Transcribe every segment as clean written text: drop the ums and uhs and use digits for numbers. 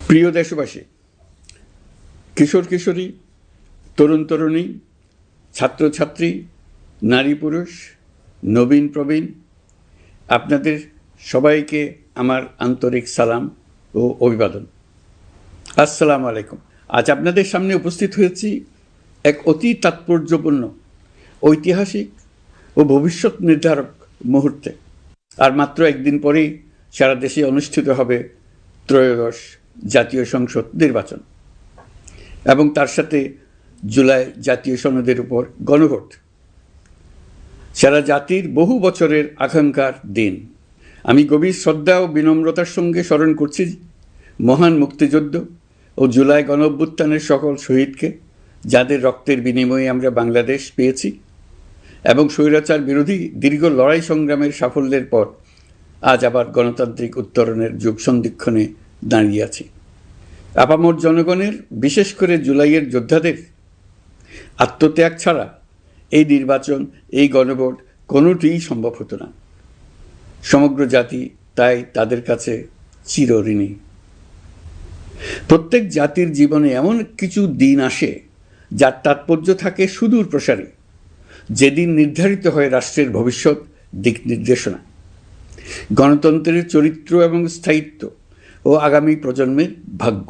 প্রিয় দেশবাসী, কিশোর কিশোরী, তরুণ তরুণী, ছাত্রছাত্রী, নারী পুরুষ, নবীন প্রবীণ, আপনাদের সবাইকে আমার আন্তরিক সালাম ও অভিবাদন। আসসালামু আলাইকুম। আজ আপনাদের সামনে উপস্থিত হয়েছি এক অতি তাৎপর্যপূর্ণ, ঐতিহাসিক ও ভবিষ্যৎ নির্ধারক মুহূর্তে। আর মাত্র একদিন পরেই সারা দেশে অনুষ্ঠিত হবে ত্রয়োদশ জাতীয় সংসদ নির্বাচন এবং তার সাথে জুলাই জাতীয় সনদের উপর গণভোট। সারা জাতির বহু বছরের আকাঙ্ক্ষার দিন। আমি গভীর শ্রদ্ধা ও বিনম্রতার সঙ্গে স্মরণ করছি মহান মুক্তিযুদ্ধ ও জুলাই গণঅভ্যুত্থানের সকল শহীদকে, যাদের রক্তের বিনিময়ে আমরা বাংলাদেশ পেয়েছি এবং স্বৈরাচার বিরোধী দীর্ঘ লড়াই সংগ্রামের সাফল্যের পর আজ আবার গণতান্ত্রিক উত্তরণের যুগ সন্ধিক্ষণে দাঁড়িয়ে আছি। আপামর জনগণের, বিশেষ করে জুলাইয়ের যোদ্ধাদের আত্মত্যাগ ছাড়া এই নির্বাচন, এই গণভোট কোনোটিই সম্ভব হতো না। সমগ্র জাতি তাই তাদের কাছে চিরঋণী। প্রত্যেক জাতির জীবনে এমন কিছু দিন আসে যার তাৎপর্য থাকে সুদূর প্রসারী, যেদিন নির্ধারিত হয় রাষ্ট্রের ভবিষ্যৎ দিক নির্দেশনা, গণতন্ত্রের চরিত্র এবং স্থায়িত্ব ও আগামী প্রজন্মের ভাগ্য।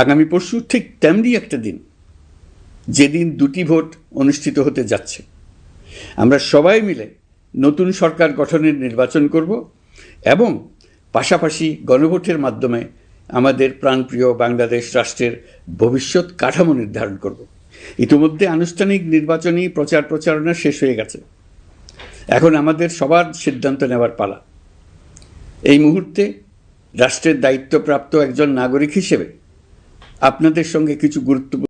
আগামী পরশু ঠিক তেমনি একটা দিন, যেদিন দুটি ভোট অনুষ্ঠিত হতে যাচ্ছে। আমরা সবাই মিলে নতুন সরকার গঠনের নির্বাচন করব এবং পাশাপাশি গণভোটের মাধ্যমে আমাদের প্রাণপ্রিয় বাংলাদেশ রাষ্ট্রের ভবিষ্যৎ কাঠামো নির্ধারণ করব। ইতিমধ্যে আনুষ্ঠানিক নির্বাচনী প্রচারণা শেষ হয়ে গেছে। এখন আমাদের সবার সিদ্ধান্ত নেওয়ার পালা। এই মুহূর্তে রাষ্ট্রের দায়িত্বপ্রাপ্ত একজন নাগরিক হিসেবে আপনাদের সঙ্গে কিছু গুরুত্বপূর্ণ